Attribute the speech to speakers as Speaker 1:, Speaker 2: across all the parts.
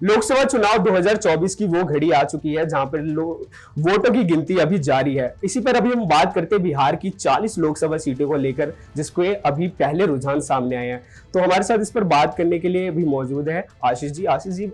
Speaker 1: लोकसभा चुनाव 2024 की वो घड़ी आ चुकी है जहां पर वोटों की गिनती अभी जारी है। इसी पर अभी हम बात करते हैं बिहार की 40 लोकसभा सीटों को लेकर, जिसको अभी पहले रुझान सामने आए हैं। तो हमारे साथ इस पर बात करने के लिए भी मौजूद है आशीष जी। आशीष जी,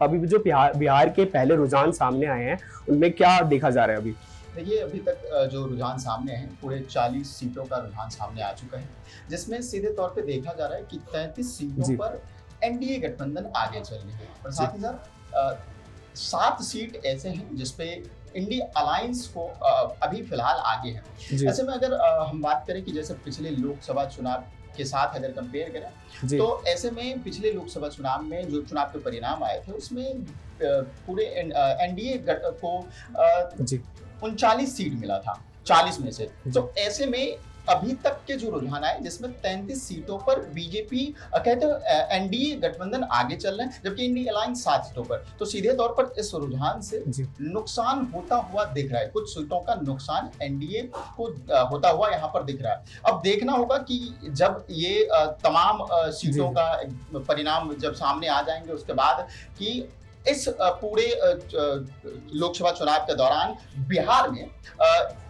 Speaker 1: अभी जो बिहार के पहले रुझान सामने आए हैं उनमें क्या देखा जा रहा है अभी?
Speaker 2: देखिए, अभी तक जो रुझान सामने हैं, पूरे 40 सीटों का रुझान सामने आ चुका है, जिसमें सीधे तौर पे देखा जा रहा है कि 33 सीटों पर एनडीए गठबंधन आगे चल रही है और साथ ही साथ 7 सीट ऐसे हैं जिसपे इंडिया अलायंस को अभी फिलहाल आगे है। ऐसे में अगर हम बात करें कि जैसे पिछले लोकसभा चुनाव के साथ अगर कंपेयर करें तो ऐसे में पिछले लोकसभा चुनाव में जो चुनाव के परिणाम आए थे उसमें पूरे एनडीए को 39 सीट मिला था 40 में से। तो ऐसे में अभी तक के जो रुझान आए जिसमें 33 सीटों पर बीजेपी कहते हैं एनडीए गठबंधन आगे चल रहे हैं, जबकि इंडिया अलायंस 7 सीटों पर। तो सीधे तौर पर इस रुझान से नुकसान होता हुआ दिख रहा है, कुछ सीटों का नुकसान एनडीए को होता हुआ यहाँ पर दिख रहा है। अब देखना होगा कि जब ये तमाम सीटों का परिणाम जब सामने आ जाएंगे उसके बाद कि इस पूरे लोकसभा चुनाव के दौरान बिहार में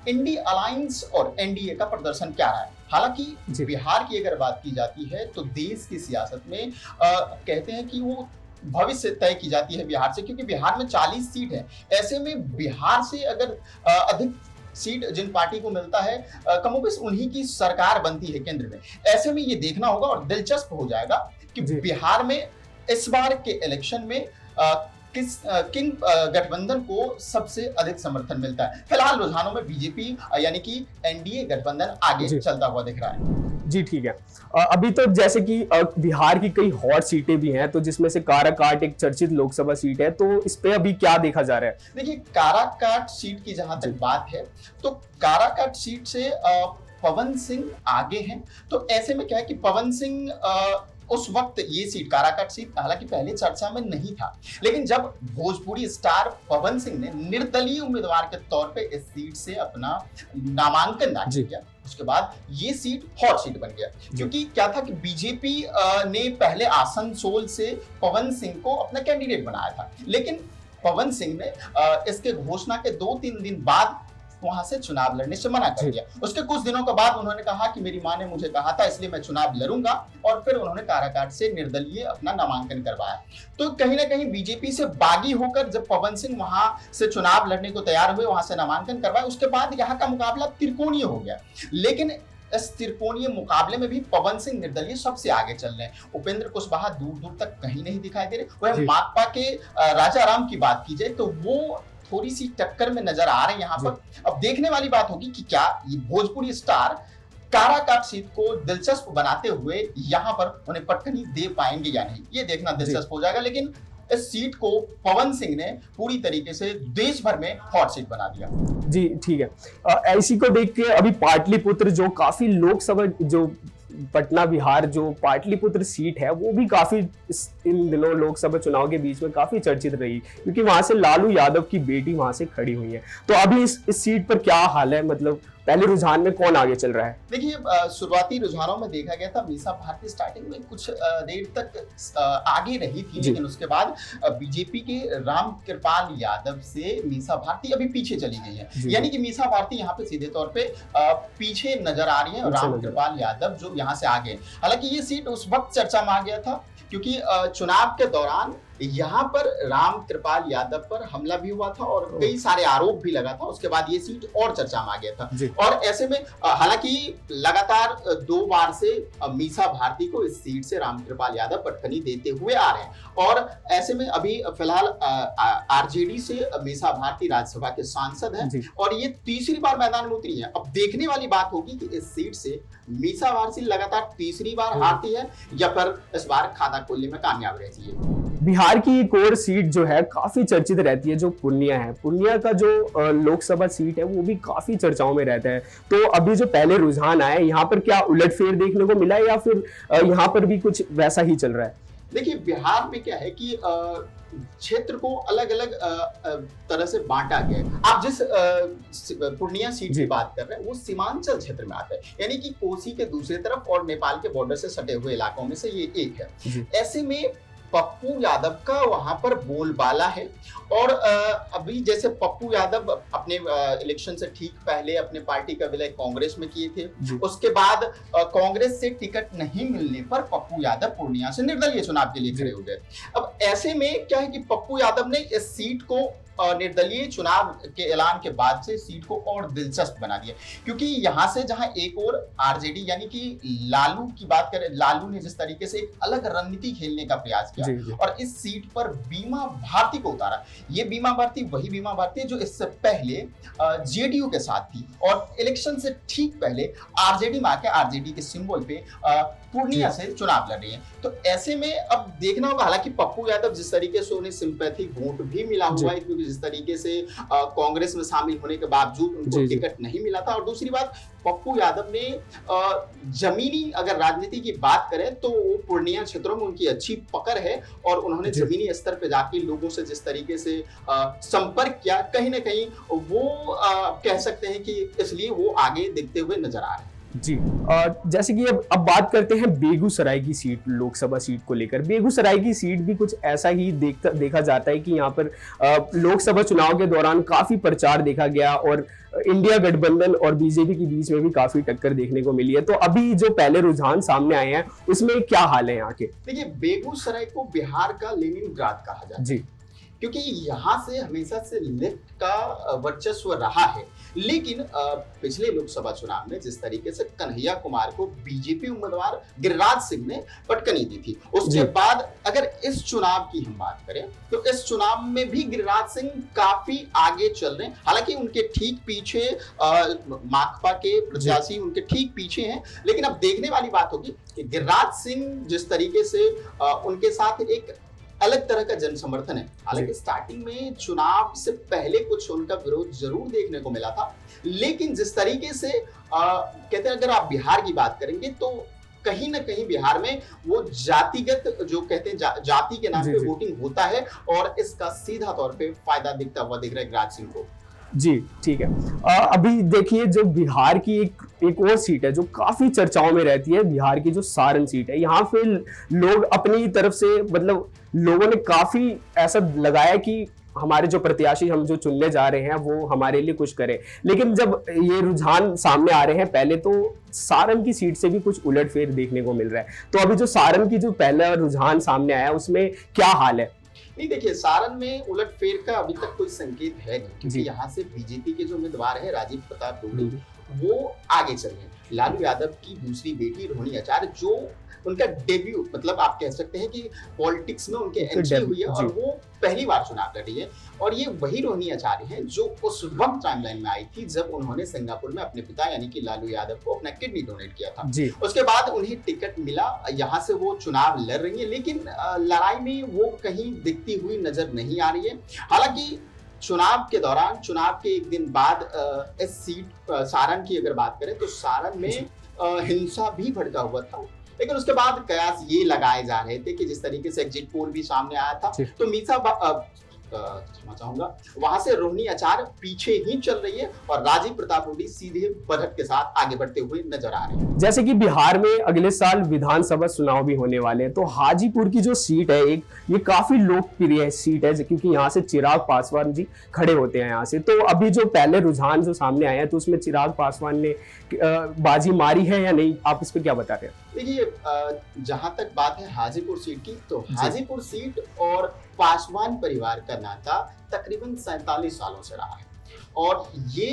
Speaker 2: इंडिया अलायंस और एनडीए का प्रदर्शन क्या रहा है। हालांकि बिहार की अगर बात की जाती है तो देश की सियासत में कहते हैं कि वो भविष्य तय की जाती है बिहार से, क्योंकि बिहार में 40 सीट है। ऐसे में बिहार से अगर अधिक सीट जिन पार्टी को मिलता है कमोबेश उन्हीं की सरकार बनती है केंद्र में। ऐसे में ये देखना होगा और दिलचस्प हो जाएगा कि बिहार में इस बार के इलेक्शन में किन गठबंधन को सबसे अधिक समर्थन मिलता है। फिलहाल रुझानों में बीजेपी यानी कि एनडीए गठबंधन आगे चलता हुआ दिख रहा है।
Speaker 1: जी ठीक है। अभी तो जैसे कि बिहार की कई हॉट सीटें भी हैं, तो जिसमें से काराकाट एक चर्चित लोकसभा सीट है, तो इस पे अभी क्या देखा जा रहा है?
Speaker 2: देखिए, काराकाट सीट की जहां तक बात है तो काराकाट सीट से पवन सिंह आगे हैं। तो ऐसे में क्या है कि पवन सिंह उस वक्त ये सीट काराकाट सीट हालांकि पहले चर्चा में नहीं था, लेकिन जब भोजपुरी स्टार पवन सिंह ने निर्दलीय उम्मीदवार के तौर पे इस सीट से अपना नामांकन दाखिल किया, उसके बाद ये सीट हॉट सीट बन गया। क्योंकि क्या था कि बीजेपी ने पहले आसनसोल से पवन सिंह को अपना कैंडिडेट बनाया था, लेकिन पवन सिंह ने इसके घोषणा के 2-3 दिन बाद वहां से चुनाव लड़ने से मना कर दिया। उसके कुछ दिनों के बाद उन्होंने कहा कि मेरी मां ने मुझे कहा था इसलिए मैं चुनाव लड़ूंगा, और फिर उन्होंने काराकाट से निर्दलीय अपना नामांकन करवाया। तो कहीं ना कहीं बीजेपी से बागी होकर जब पवन सिंह वहां से चुनाव लड़ने को तैयार हुए, वहां से नामांकन करवाया, उसके बाद यहाँ का मुकाबला त्रिकोणीय हो गया। लेकिन इस त्रिकोणीय मुकाबले में भी पवन सिंह निर्दलीय सबसे आगे चल रहे हैं। उपेंद्र कुशवाहा दूर दूर तक कहीं नहीं दिखाई दे रहे। वह माकपा के राजाराम की बात की जाए तो वो थोड़ी सी टक्कर में नजर आ रहे हैं यहाँ पर। अब देखने वाली बात होगी कि क्या ये भोजपुरी स्टार काराकाट सीट को दिलचस्प बनाते हुए यहाँ पर उन्हें पटकनी दे पाएंगे या नहीं, ये देखना दिलचस्प हो जाएगा। लेकिन इस सीट को पवन सिंह ने पूरी तरीके से देश भर में हॉट सीट बना दिया।
Speaker 1: जी ठीक है। इसी को देख के अभी पाटलिपुत्र जो काफी लोकसभा जो पटना बिहार जो पाटलिपुत्र सीट है वो भी काफी इन दिनों लोकसभा चुनाव के बीच में काफी चर्चित रही, क्योंकि वहां से लालू यादव की बेटी वहां से खड़ी हुई है। तो अभी इस सीट पर क्या हाल है, मतलब पहले रुझान में कौन आगे चल रहा है?
Speaker 2: देखिए, शुरुआती रुझानों में देखा गया था मीसा भारती स्टार्टिंग में कुछ देर तक आगे रही थी, लेकिन उसके बाद बीजेपी के राम कृपाल यादव से मीसा भारती अभी पीछे चली गई है। यानी कि मीसा भारती यहाँ पे सीधे तौर पे पीछे नजर आ रही है, राम कृपाल यादव जो यहाँ से आगे। हालांकि ये सीट उस वक्त चर्चा में आ गया था क्योंकि चुनाव के दौरान यहाँ पर राम कृपाल यादव पर हमला भी हुआ था और कई सारे आरोप भी लगा था। उसके बाद ये सीट और चर्चा में आ गया था। और ऐसे में हालांकि लगातार 2 बार से मीसा भारती को इस सीट से राम कृपाल यादव पटकनी देते हुए आ रहे हैं। और ऐसे में अभी फिलहाल आरजेडी से मीसा भारती राज्यसभा के सांसद हैं और ये तीसरी बार मैदान में उतरी है। अब देखने वाली बात होगी कि इस सीट से मीसा भारती लगातार तीसरी बार हारती है या फिर इस बार खाता खोलने में कामयाब रहती है।
Speaker 1: बिहार की एक और सीट जो है काफी चर्चित रहती है, जो पूर्णिया है। पूर्णिया का जो लोकसभा सीट है वो भी काफी चर्चाओं में रहता है। तो अभी जो पहले रुझान आए यहाँ पर क्या उलटफेर देखने को मिला है या फिर यहाँ पर भी कुछ वैसा ही चल रहा है?
Speaker 2: देखिए, बिहार में क्या है कि क्षेत्र को अलग अलग तरह से बांटा गया है। आप जिस पूर्णिया सीट की बात कर रहे हैं वो सीमांचल क्षेत्र में आता है, यानी कि कोसी के दूसरी तरफ और नेपाल के बॉर्डर से सटे हुए इलाकों में से ये एक है। ऐसे में पप्पू यादव का वहां पर बोलबाला है। और अभी जैसे पप्पू यादव अपने इलेक्शन से ठीक पहले अपने पार्टी का विलय कांग्रेस में किए थे, उसके बाद कांग्रेस से टिकट नहीं मिलने पर पप्पू यादव पूर्णिया से निर्दलीय चुनाव के लिए खड़े हो गए। अब ऐसे में क्या है कि पप्पू यादव ने इस सीट को निर्दलीय चुनाव के ऐलान के बाद से सीट को और दिलचस्प बना दिया, क्योंकि यहां से जहां एक और आरजेडी यानी कि लालू की बात करें, लालू ने जिस तरीके से एक अलग रणनीति खेलने का प्रयास किया और इस सीट पर बीमा भारती को उतारा। ये बीमा भारती वही बीमा भारती है जो इससे पहले जेडीयू के साथ थी और इलेक्शन से ठीक पहले आरजेडी में आके आरजेडी के सिंबल पे पूर्णिया से चुनाव लड़ रही है। तो ऐसे में अब देखना होगा, हालांकि पप्पू यादव जिस तरीके से उन्हें सिंपैथी वोट भी मिला हुआ है, क्योंकि जिस तरीके से कांग्रेस में शामिल होने के बावजूद उनको टिकट नहीं मिला था। और दूसरी बात, पप्पू यादव ने जमीनी अगर राजनीति की बात करें तो पूर्णिया क्षेत्रों में उनकी अच्छी पकड़ है और उन्होंने जमीनी स्तर पे जाके लोगों से जिस तरीके से संपर्क किया, कहीं ना कहीं वो कह सकते हैं कि इसलिए वो आगे दिखते हुए नजर आ रहे हैं।
Speaker 1: जी, जैसे कि अब बात करते हैं बेगूसराय की सीट, लोकसभा सीट को लेकर। बेगूसराय की सीट भी कुछ ऐसा ही देखा जाता है कि यहाँ पर लोकसभा चुनाव के दौरान काफी प्रचार देखा गया और इंडिया गठबंधन और बीजेपी के बीच में भी काफी टक्कर देखने को मिली है। तो अभी जो पहले रुझान सामने आए हैं उसमें क्या हाल है यहाँ के?
Speaker 2: देखिए, बेगूसराय को बिहार का लेनिनग्राद कहा जाता है जी, क्योंकि यहाँ से हमेशा से लेफ्ट का वर्चस्व रहा है। लेकिन पिछले लोकसभा चुनाव में जिस तरीके से कन्हैया कुमार को बीजेपी उम्मीदवार गिरिराज सिंह ने पटकनी दी थी, उसके बाद अगर इस चुनाव की हम बात करें तो इस चुनाव में भी गिरिराज सिंह काफी आगे चल रहे हैं। हालांकि उनके ठीक पीछे माकपा के प्रत्याशी उनके ठीक पीछे हैं, लेकिन अब देखने वाली बात होगी कि गिरिराज सिंह जिस तरीके से उनके साथ एक अलग तरह का जन समर्थन है। हालांकि स्टार्टिंग में चुनाव से पहले कुछ उनका विरोध जरूर देखने को मिला था, लेकिन जिस तरीके से कहते हैं, अगर आप बिहार की बात करेंगे तो कहीं ना कहीं बिहार में वो जातिगत जो कहते हैं जाति के नाम पे वोटिंग होता है और इसका सीधा तौर पे फायदा दिखता हुआ दिख रहा है गिरिराज सिंह को।
Speaker 1: जी ठीक है। अभी देखिए, जो बिहार की एक और सीट है जो काफी चर्चाओं में रहती है, बिहार की जो सारण सीट है, यहाँ पे लोग अपनी तरफ से मतलब लोगों ने काफी ऐसा लगाया कि हमारे जो प्रत्याशी हम जो चुनने जा रहे हैं वो हमारे लिए कुछ करे। लेकिन जब ये रुझान सामने आ रहे हैं, पहले तो सारण की सीट से भी कुछ उलटफेर देखने को मिल रहा है। तो अभी जो सारण की जो पहला रुझान सामने आया उसमें क्या हाल है?
Speaker 2: नहीं, देखिए, सारण में उलटफेर का अभी तक कोई संकेत है नहीं, क्योंकि यहाँ से बीजेपी के जो उम्मीदवार है राजीव प्रताप रूडी, वो आगे चल रहे हैं। लालू यादव की दूसरी बेटी रोहिणी आचार्य, जो उनका डेब्यू मतलब आप कह सकते हैं कि पॉलिटिक्स में उनके एंट्री हुई है और वो पहली बार चुनाव लड़ी है। और ये वही रोहिणी आचार्य हैं जो उस वक्त टाइमलाइन में आई थी जब उन्होंने सिंगापुर में अपने पिता यानी कि लालू यादव को अपना किडनी डोनेट किया था। उसके बाद उन्हें टिकट मिला, यहाँ से वो चुनाव लड़ रही है, लेकिन लड़ाई में वो कहीं दिखती हुई नजर नहीं आ रही है। हालांकि चुनाव के दौरान, चुनाव के एक दिन बाद इस सीट सारण की अगर बात करें तो सारण में हिंसा भी भड़का हुआ था, लेकिन उसके बाद कयास ये लगाए जा रहे थे कि जिस तरीके से एग्जिट पोल भी सामने आया था तो मीसा क्षमा चाहूंगा, वहां से रोहिणी आचार्य पीछे ही चल रही है और राजीव प्रताप रूडी सीधे बढ़त के साथ आगे बढ़ते हुए नजर आ रहे हैं।
Speaker 1: जैसे कि बिहार में अगले साल विधानसभा चुनाव भी होने वाले हैं, तो हाजीपुर की जो सीट है ये काफी लोकप्रिय सीट है, क्योंकि यहाँ से चिराग पासवान जी खड़े होते हैं यहाँ से। तो अभी जो पहले रुझान जो सामने आया है तो उसमें चिराग पासवान ने बाजी मारी है या नहीं, आप इस पे क्या बता रहे हैं?
Speaker 2: देखिए, जहां तक बात है हाजीपुर सीट की, तो हाजीपुर सीट और पासवान परिवार का नाता तकरीबन 47 सालों से रहा है और ये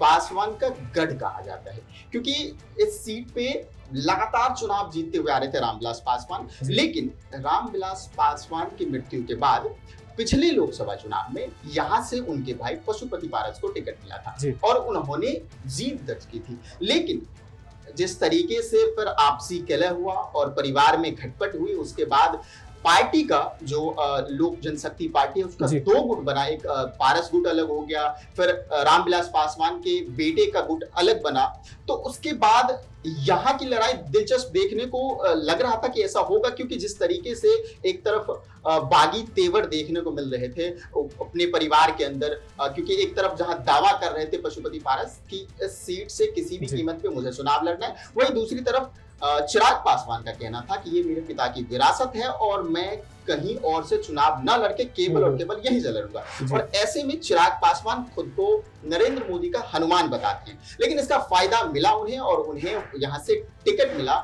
Speaker 2: पासवान का गढ़ कहा जाता है, क्योंकि इस सीट पे लगातार चुनाव जीतते हुए आ रहे थे रामविलास पासवान। लेकिन रामविलास पासवान की मृत्यु के बाद पिछले लोकसभा चुनाव में यहाँ से उनके भाई पशुपति पारस को टिकट मिला था और उन्होंने जीत दर्ज की थी। लेकिन जिस तरीके से फिर आपसी कलह हुआ और परिवार में खटपट हुई, उसके बाद पार्टी का जो लोक जनशक्ति पार्टी है उसका दो गुट बना, एक पारस गुट अलग हो गया, फिर रामविलास पासवान के बेटे का गुट अलग बना। तो उसके बाद यहाँ की लड़ाई दिलचस्प देखने को लग रहा था कि ऐसा होगा, क्योंकि जिस तरीके से एक तरफ बागी तेवर देखने को मिल रहे थे अपने परिवार के अंदर, क्योंकि एक तरफ जहां दावा कर रहे थे पशुपति पारस की इस सीट से किसी भी कीमत पे मुझे चुनाव लड़ना है, वहीं दूसरी तरफ चिराग पासवान का कहना था कि ये मेरे पिता की विरासत है और मैं कहीं और से चुनाव न लड़के केवल और केवल यहीं से लड़ूंगा। और ऐसे में चिराग पासवान खुद को नरेंद्र मोदी का हनुमान बताते हैं, लेकिन इसका फायदा मिला उन्हें और उन्हें यहां से टिकट मिला।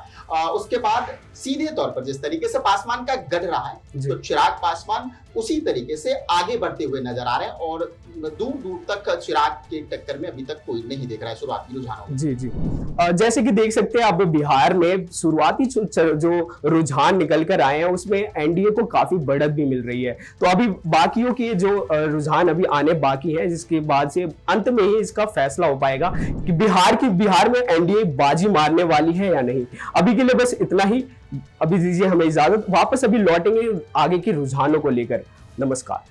Speaker 2: उसके बाद सीधे तौर पर जिस तरीके से पासवान का गढ़ रहा है, तो चिराग पासवान उसी तरीके से आगे बढ़ते हुए नजर आ रहे हैं और दूर दूर तक चिराग के टक्कर में अभी तक कोई नहीं दिख रहा है शुरुआती रुझानों में।
Speaker 1: जी जी, जैसे कि देख सकते हैं अब बिहार में शुरुआती जो रुझान निकल कर आए हैं उसमें एनडीए को काफी बढ़त भी मिल रही है। तो अभी बाकियों के जो रुझान अभी आने बाकी है, जिसके बाद से अंत में ही इसका फैसला हो पाएगा कि बिहार में एनडीए बाजी मारने वाली है या नहीं। अभी के लिए बस इतना ही, अभी दीजिए हमें इजाजत, वापस अभी लौटेंगे आगे के रुझानों को लेकर। नमस्कार।